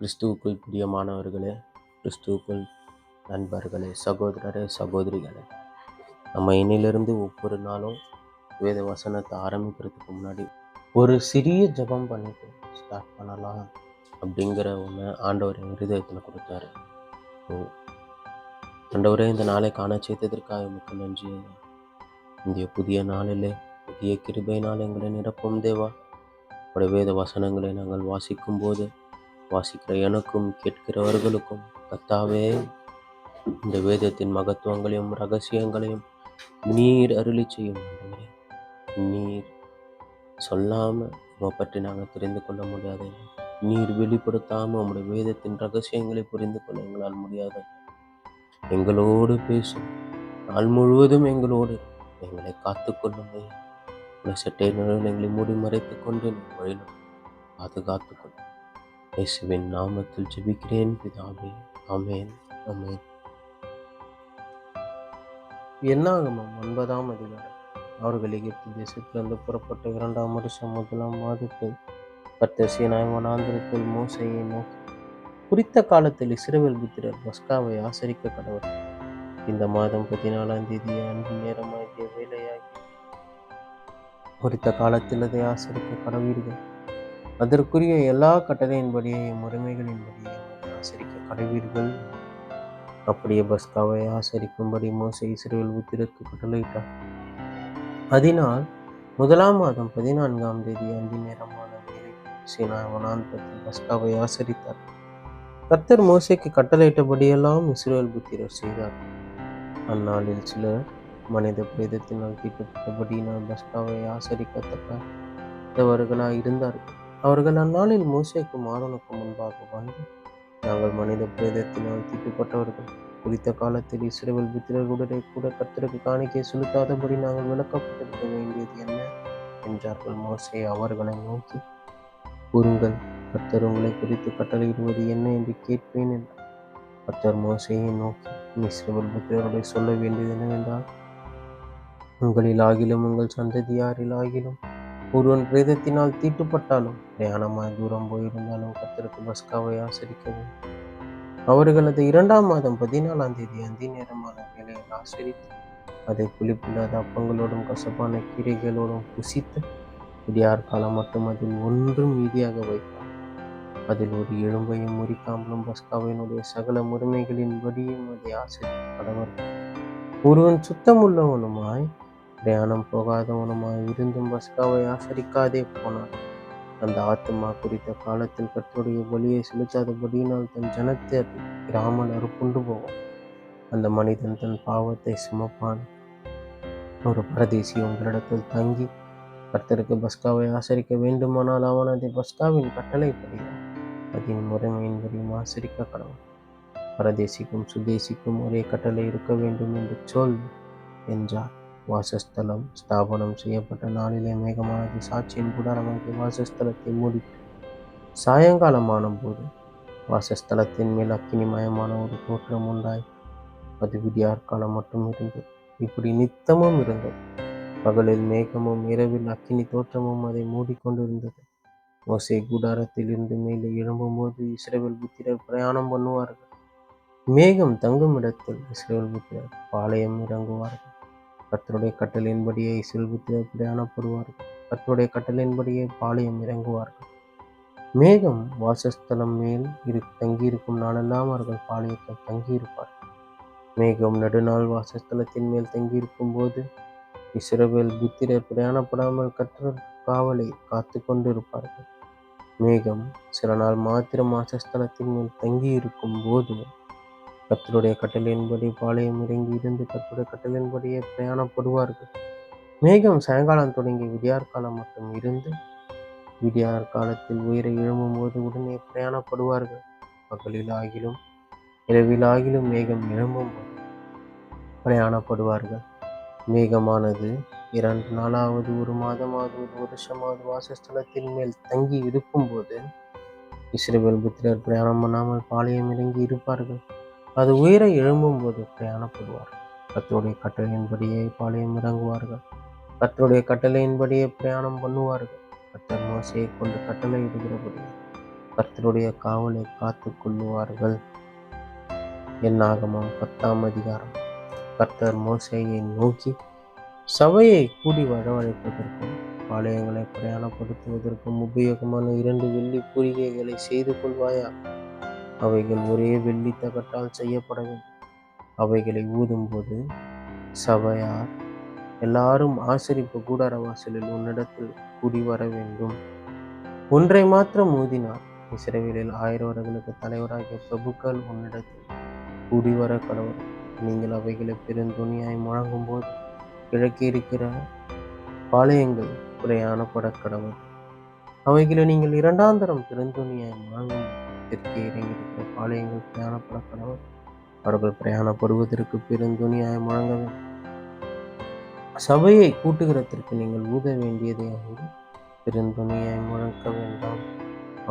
கிறிஸ்துவுக்குள் பிரியமானவர்களே, கிறிஸ்துவுக்குள் நண்பர்களே, சகோதரரே, சகோதரிகளே, நம்ம இன்னிலிருந்து ஒவ்வொரு நாளும் வேத வசனத்தை ஆரம்பிக்கிறதுக்கு முன்னாடி ஒரு சிறிய ஜெபம் பண்ணிட்டு ஸ்டார்ட் பண்ணலாம் அப்படிங்கிற ஒன்று ஆண்டவர் என் இருதயத்தில் கொடுத்தாரு. ஆண்டவரே, இந்த நாளை காண செய்ததற்காக மிக்க நன்றி. இந்த புதிய நாளிலே புதிய கிருபையினால் எங்களை நிரப்பும் தேவா. உடைய வேத வசனங்களை நாங்கள் வாசிக்கும் போது வாசிக்கிற எனக்கும் கேட்கிறவர்களுக்கும் கர்த்தாவே, இந்த வேதத்தின் மகத்துவங்களையும் ரகசியங்களையும் நீர் அருளி செய்யும். ஆண்டவரே, நீர் சொல்லாம உம்மை பற்றி நாங்கள் தெரிந்து கொள்ள முடியாது. நீர் வெளிப்படுத்தாம உம்முடைய வேதத்தின் ரகசியங்களை புரிந்து கொள்ள எங்களால் முடியாது. எங்களோடு பேசும் நாள் முழுவதும் எங்களோடு எங்களை காத்துக்கொள்ளுங்கள். சட்டை நிழல் எங்களை மூடி மறைத்துக் கொண்டு வழியில் பாதுகாத்துக் கொள்ளும். இயேசுவின் நாமத்தில் ஜெபிக்கிறேன் பிதாவே, ஆமென், ஆமென். என்னாகமம் 9ஆம் அதிகாரம். அவர்கள் எகிப்து தேசத்திலிருந்து புறப்பட்ட 2ஆம் வருஷம் 1ஆம் மாதத்தில் கர்த்தர் சீனாய் வனாந்திரத்தில் மோசேயை நோக்கி, குறித்த காலத்தில் இஸ்ரவேல் புத்திரர் பஸ்காவை ஆசரிக்க கடவர். இந்த மாதம் 14ஆம் தேதி அன்று நேரமாகிய வேலையாகி குறித்த காலத்தில் அதை ஆசரிக்க கடவீர்கள். அதற்குரிய எல்லா கட்டளையின்படியையும் முறைமைகளின்படியையும் அதை ஆசரிக்க கடவீர்கள். அப்படியே பஸ்காவை ஆசரிக்கும்படி மோசே இஸ்ரவேல் புத்திரருக்கு கட்டளையிட்டார். அதனால் 1ஆம் மாதம் 14ஆம் தேதி அந்தி நேரமான வேளை சீனாய் வனாந்திரத்தில் பஸ்காவை ஆசரித்தார். கர்த்தர் மோசேக்கு கட்டளையிட்டபடியெல்லாம் இஸ்ரவேல் புத்திரர் செய்தார். அந்நாளில் சிலர் மனித பிரேதத்தினால் தீட்டப்பட்டபடியினால் பஸ்காவை ஆசரிக்கத்தக்கவர்களாய் இருந்தார்கள். அவர்கள் அந்நாளில் மோசேக்கும் ஆரோனுக்கும் முன்பாக வந்து, நாங்கள் மனித பிரேதத்தினால் தீட்டுப்பட்டவர்கள். குறித்த காலத்தில் இஸ்ரவேல் புத்திரர்களுடனே கூட கர்த்தருக்கு காணிக்கை செலுத்தாதபடி நாங்கள் விலக்கப்பட்டிருக்க வேண்டியது என்ன என்றார்கள். மோசே அவர்களை நோக்கி, கூறுங்கள், கர்த்தர் உங்களை குறித்து கட்டளையிடுவது என்ன என்று கேட்பேன் என்றார். கர்த்தர் மோசேயை நோக்கி, இஸ்ரவேல் புத்திரருடைய சொல்ல வேண்டியது என்னவென்றால், உங்களில் ஆகிலும் உங்கள் சந்ததியாரில் ஆகிலும் ஒருவன் பிரேதத்தினால் தீட்டுப்பட்டாலும் பிரயாணமாய் தூரம் போயிருந்தாலும் கர்த்தருக்கு பஸ்காவை ஆசரிக்கவும். அவர்கள் அதை 2ஆம் மாதம் 14ஆம் தேதி அந்தி நேரமான வேளையில் ஆசரித்து அதை புளிப்பில்லாத அப்பங்களோடும் கசப்பான கீரைகளோடும் புசித்து விடியார் காலம் மட்டும் அதில் ஒன்றும் மீதியாக வைப்பார். அதில் ஒரு எலும்பையும் முறிக்காமலும் பஸ்காவினுடைய சகல முறைமைகளின்படியும் அதை ஆசரிக்க கடவர்கள். ஒருவன் சுத்தமுள்ளவனுமாய் பிரயாணம் போகாதவனுமாய் இருந்தும் பஸ்காவை ஆசரிக்காதே போனான். அந்த ஆத்துமா குறித்த காலத்தில் கர்த்தருடைய பலியை செலுத்தாதபடியினால் தன் ஜனத்தை இராமல் அறுப்புண்டு போவான். அந்த மனிதன் தன் பாவத்தை சுமப்பான். ஒரு பரதேசி உங்களிடத்தில் தங்கி கர்த்தருக்கு பஸ்காவை ஆசரிக்க வேண்டுமானால் அவன் அதை பஸ்காவின் கட்டளைப்படியும் அதன் முறைமையின்படியும் ஆசரிக்க கடவுள். பரதேசிக்கும் சுதேசிக்கும் ஒரே கட்டளை இருக்க வேண்டும் என்று சொல் என்றார். வாசஸ்தலம் ஸ்தாபனம் செய்யப்பட்ட நாளிலே மேகமானது சாட்சியின் கூடாரமாகிய வாசஸ்தலத்தை மூடிட்டு சாயங்காலமான போது வாசஸ்தலத்தின் மேல் அக்கினிமயமான ஒரு தோற்றம் உண்டாய் அது விடியார் காலம் மட்டும் இருந்தது. இப்படி நித்தமும் இருந்தது. பகலில் மேகமும் இரவில் அக்கினி தோற்றமும் அதை மூடிக்கொண்டிருந்தது. மோசே கூடாரத்தில் இருந்து மேலே எழும்பும்போது இஸ்ரவேல் புத்திரர் பிரயாணம் பண்ணுவார்கள். மேகம் தங்கும் இடத்தில் இஸ்ரவேல் புத்திரர் பாளையம் இறங்குவார்கள். கர்த்தருடைய கட்டளையின்படியே இஸ்ரவேல் புத்திரர் பிரயாணப்படுவார்கள். கர்த்தருடைய கட்டளையின்படியே பாளையம் இறங்குவார்கள். மேகம் வாசஸ்தலம் மேல் தங்கியிருக்கும் நாளெல்லாம் அவர்கள் பாளையத்தில் தங்கியிருப்பார்கள். மேகம் நடுநாள் வாசஸ்தலத்தின் மேல் தங்கியிருக்கும் போது இஸ்ரவேல் புத்திரர் பிரயாணப்படாமல் கர்த்தர் காவலை காத்து கொண்டிருப்பார்கள். மேகம் சில நாள் மாத்திரம் வாசஸ்தலத்தின் மேல் தங்கியிருக்கும் போது கர்த்தருடைய கட்டளையின்படி பாளையம் இறங்கி இருந்து கர்த்தருடைய கட்டளையின்படியே பிரயாணப்படுவார்கள். மேகம் சாயங்காலம் தொடங்கி விடியார் காலம் மட்டும் இருந்து விடியார் காலத்தில் உயிரை எழும்பும் போது உடனே பிரயாணப்படுவார்கள். பகலில் ஆகிலும் இரவில் ஆகிலும் மேகம் எழும்பும் போது பிரயாணப்படுவார்கள். மேகமானது 2 நாளாவது 1 மாதமாவது 1 வருஷமாவது வாசஸ்தலத்தின் மேல் தங்கி இருக்கும் போது இஸ்ரவேல் புத்திரர் பிரயாணம் பண்ணாமல் பாளையம் இறங்கி இருப்பார்கள். அது உயிரை எழும்பும் போது பிரயாணப்படுவார்கள். கர்த்தருடைய கட்டளையின்படியே பாளையம் இறங்குவார்கள். கர்த்தருடைய கட்டளையின்படியே பிரயாணம் பண்ணுவார்கள். கர்த்தர் மோசேயை கொண்டு கட்டளையிடுகிறபடி கர்த்தருடைய காவலை காத்து கொள்ளுவார்கள். என்னாகமம் 10ஆம் அதிகாரம். கர்த்தர் மோசேயை நோக்கி, சபையை கூடி வரவழைப்பதற்கும் பாளையங்களை பிரயாணப்படுத்துவதற்கும் உபயோகமான 2 வெள்ளி குறிகைகளை செய்து கொள்வாயா. அவைகள் ஒரே வெள்ளி தகட்டால் செய்யப்பட வேண்டும். அவைகளை ஊதும்போது சபையார் எல்லாரும் ஆசரிப்பு கூடார வாசலில் உன்னிடத்தில் கூடி வர வேண்டும். ஒன்றை மாத்திரம் ஊதினார். இஸ்ரவேலில் 1000 வருடங்களுக்கு தலைவராகிய பிரபுக்கள் உன்னிடத்தில் கூடி வர கடவுள். நீங்கள் அவைகளை பெருந்துணியாய் முழங்கும் போது கிழக்கே இருக்கிற பாளையங்கள் பிரயாணப்பட கடவுள். அவைகளை நீங்கள் 2ஆம் தரம் பெருந்துணியாய் முழங்கும் தெற்கே இறங்கியிருக்கிற பாளையங்கள் பிரயாணப்பட கடவுள். அவர்கள் பிரயாணப்படுவதற்கு பெருந்துணியாய் முழங்க வேண்டும். சபையை கூட்டுகிறதற்கு நீங்கள் ஊத வேண்டியதை அங்கு பெருந்துணியாய் முழங்க வேண்டாம்.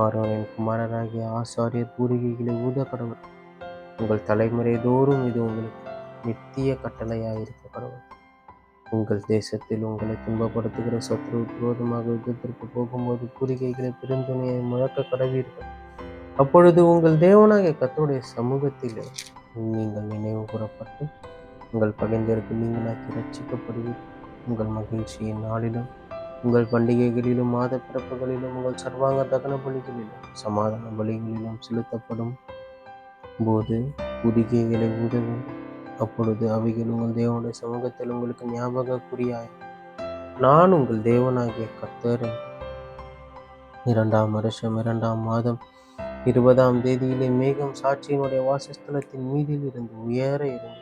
ஆரோனின் குமாரராகிய ஆசாரியர் பூரிகைகளை ஊத கடவுள். உங்கள் தலைமுறை தோறும் இது உங்களுக்கு நித்திய கட்டளையாயிருக்க கடவுள். உங்கள் தேசத்தில் உங்களை துன்பப்படுத்துகிற சத்ருவுக்கு விரோதமாக யுத்தத்திற்கு போகும்போது பூரிகைகளை பெருந்துணியாய் முழக்க கடவீர்கள். அப்பொழுது உங்கள் தேவனாகிய கர்த்தருடைய சமூகத்திலே நீங்கள் நினைவு கூறப்பட்டு உங்கள் பகைஞருக்கு நீங்களாக்கி ரட்சிக்கப்படுவீர்கள். உங்கள் மகிழ்ச்சியின் நாளிலும் உங்கள் பண்டிகைகளிலும் மாத பிறப்புகளிலும் உங்கள் சர்வாங்க தகன பலிகளிலும் சமாதான பலிகளிலும் செலுத்தப்படும் போது குடிகைகளை ஊத வேண்டும். அப்பொழுது அவைகள் உங்கள் தேவனுடைய சமூகத்தில் உங்களுக்கு ஞாபக குறியாய் நான் உங்கள் தேவனாகிய கர்த்தர். 2ஆம் வருஷம் 2ஆம் மாதம் 20ஆம் தேதியிலே மேகம் சாட்சியினுடைய வாசஸ்தலத்தின் மீதில் இருந்து உயர இருந்தது.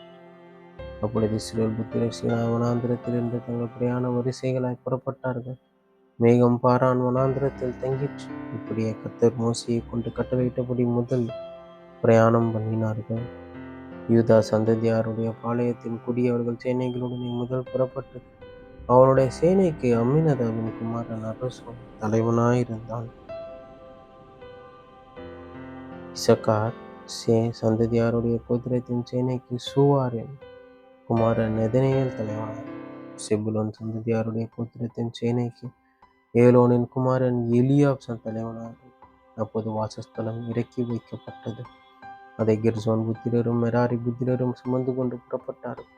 அப்பொழுது இஸ்ரவேல் புத்திரர் சீனாய் வனாந்திரத்திலிருந்து தங்கள் பிரயாண வரிசைகளாய் புறப்பட்டார்கள். மேகம் பாரான் வனாந்திரத்தில் தங்கிற்று. இப்படியே கர்த்தர் மோசேயை கொண்டு கட்டளையிட்டபடி முதல் பிரயாணம் பண்ணினார்கள். யூதா சந்ததியாருடைய பாளையத்தின் குடி அவர்கள் சேனைகளுடனே முதல் புறப்பட்டது. அவனுடைய சேனைக்கு அம்மினதாபின் குமாரன் அரசோன் தலைவனாயிருந்தான். இசக்கார் சந்ததியாருடைய கோத்திரத்தின் சேனைக்கு சூவாரின் குமாரன் நெதனேயேல் தலைவனார். செபுலோன் சந்ததியாருடைய கோத்திரத்தின் சேனைக்கு ஏலோனின் குமாரன் எலியாப் தலைவனார். அப்போது வாசஸ்தலம் இறக்கி வைக்கப்பட்டது. அதை கெர்சோன் புத்திரரும் மெராரி புத்திரரும் சுமந்து கொண்டு புறப்பட்டார்கள்.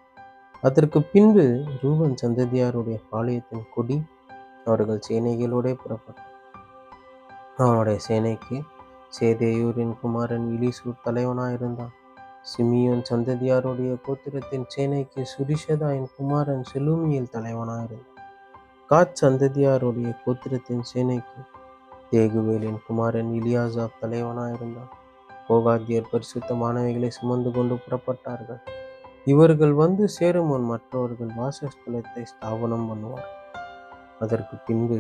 அதற்கு பின்பு ரூபன் சந்ததியாருடைய பாளையத்தின் கொடி அவர்கள் சேனைகளோட புறப்பட்டார். அவனுடைய சேனைக்கு சேதேயூரின் குமாரன் இலிசூர் தலைவனாயிருந்தான். சிமியோன் சந்ததியாருடைய கோத்திரத்தின் சேனைக்கு சுரிஷதாயின் குமாரன் செலூமியேல் தலைவனாயிருந்தான். காத் சந்ததியாருடைய கோத்திரத்தின் சேனைக்கு தேகுவேலின் குமாரன் இலியாசாப் தலைவனாயிருந்தான். கோகாத்தியர் பரிசுத்தமானவைகளை சுமந்து கொண்டு புறப்பட்டார்கள். இவர்கள் வந்து சேரும் முன் மற்றவர்கள் வாசஸ்தலத்தை ஸ்தாபனம் பண்ணுவார். அதற்கு பின்பு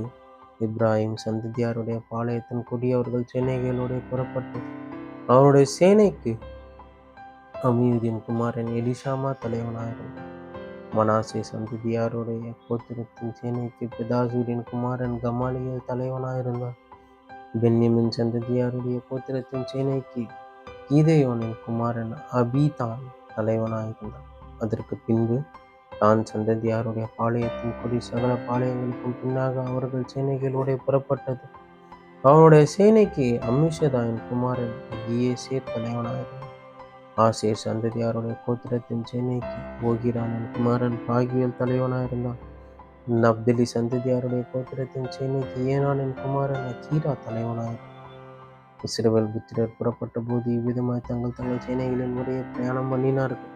இப்ராஹிம் சந்ததியாருடைய பாளையத்தின் கொடி அவர்கள் சேனைகளோட புறப்பட்டது. அவனுடைய சேனைக்கு அமியூதின் குமாரன் எலிஷாமா தலைவனாயிருந்தான். மனாசே சந்ததியாருடைய கோத்திரத்தின் சேனைக்கு பெதாசூரின் குமாரன் கமாலியேல் தலைவனாயிருந்தான். பென்யமின் சந்ததியாருடைய கோத்திரத்தின் சேனைக்கு கீதேயோனின் குமாரன் அபீதான் தலைவனாயிருந்தான். அதற்கு பின்பு தான் சந்ததியாருடைய பாளையத்தின் கொடி சகல பாளையங்களுக்கும் பின்னாக அவர்கள் சேனைகளோட புறப்பட்டது. அவனுடைய சேனைக்கு அம்மிஷதாயின் குமாரன் கியேசேர் தலைவனாயிருந்தான். ஆசேர் சந்ததியாருடைய கோத்திரத்தின் சேனைக்கு ஓகிரானின் குமாரன் பாகியேல் தலைவனாயிருந்தான். நப்தலி சந்ததியாருடைய கோத்திரத்தின் சேனைக்கு ஏனானின் குமாரன் அகீரா தலைவனாயிருந்தான். இஸ்ரவேல் புத்திரர் புறப்பட்ட போது இவ்விதமாய் தங்கள் தங்கள் சேனைகளின் முறையை பிரயாணம் பண்ணினார்கள்.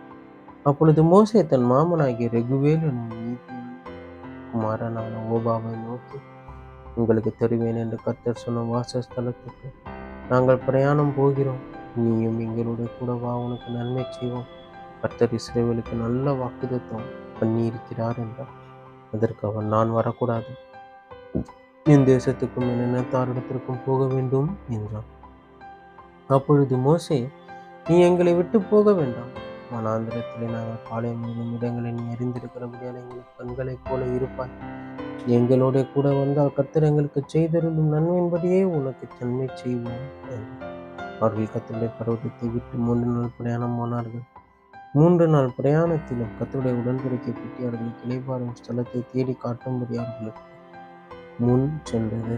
அப்பொழுது மோசே தன் மாமனாகிய ரெகுவேல் என்னும் நீதியான குமாரனான ஓபாவை நோக்கி, உங்களுக்கு தருவேன் என்று கர்த்தர் சொன்ன வாசஸ்தலத்துக்கு நாங்கள் பிரயாணம் போகிறோம். நீயும் எங்களோட கூட வா, உனக்கு நன்மை செய்வோம். கர்த்தர் இஸ்ரவேலுக்கு நல்ல வாக்குத்தத்தம் பண்ணியிருக்கிறார் என்றார். அதற்கு அவன், நான் வரக்கூடாது, என் தேசத்துக்கும் என் இனத்தாரிடத்திற்கும் போக வேண்டும் என்றான். அப்பொழுது மோசே, நீ எங்களை விட்டு போக வேண்டாம். வனாந்திரத்திலே நாங்கள் பாளையம் என்னும் இடங்களை நீ அறிந்திருக்கிறபடியால் எங்களுக்கு கண்களைப் போல இருப்பாய். எங்களோட கூட வந்தால் கர்த்தர் எங்களுக்கு செய்தருளும் நன்மையின்படியே உனக்கு நன்மை செய்வோம் என்றார். அவர்கள் கர்த்தருடைய பர்வதத்தை விட்டு 3 நாள் பிரயாணம் போனார்கள். 3 நாள் பிரயாணத்திலும் கர்த்தருடைய உடன்படிக்கை பெட்டி அவர்களுக்கு இளைப்பாறும் ஸ்தலத்தை தேடி காட்டும்படி அவர்களுக்கு முன் சென்றது.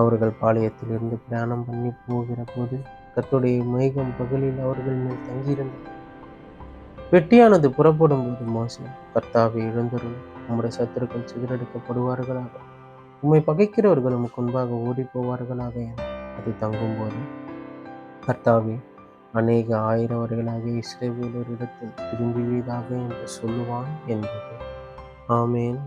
அவர்கள் பாளையத்திலிருந்து பிரயாணம் பண்ணி போகிற போது கர்த்தருடைய மேகம் பகலில் அவர்கள் மேல் தங்கியிருந்தது. வெட்டியானது புறப்படும் போது மோசே, கர்த்தாவே எழுந்தருளும், உம்முடைய சத்துருக்கள் சிதறடிக்கப்படுவார்களாக, உம்மை பகைக்கிறவர்கள் உமக்கு முன்பாக ஓடி போவார்களாக என அது தங்கும்போது, கர்த்தாவே அநேக ஆயிரவர்களாகிய இஸ்ரவேலரிடத்தில் திரும்புவீராக என்று சொல்லுவான் என்பது. ஆமேன்.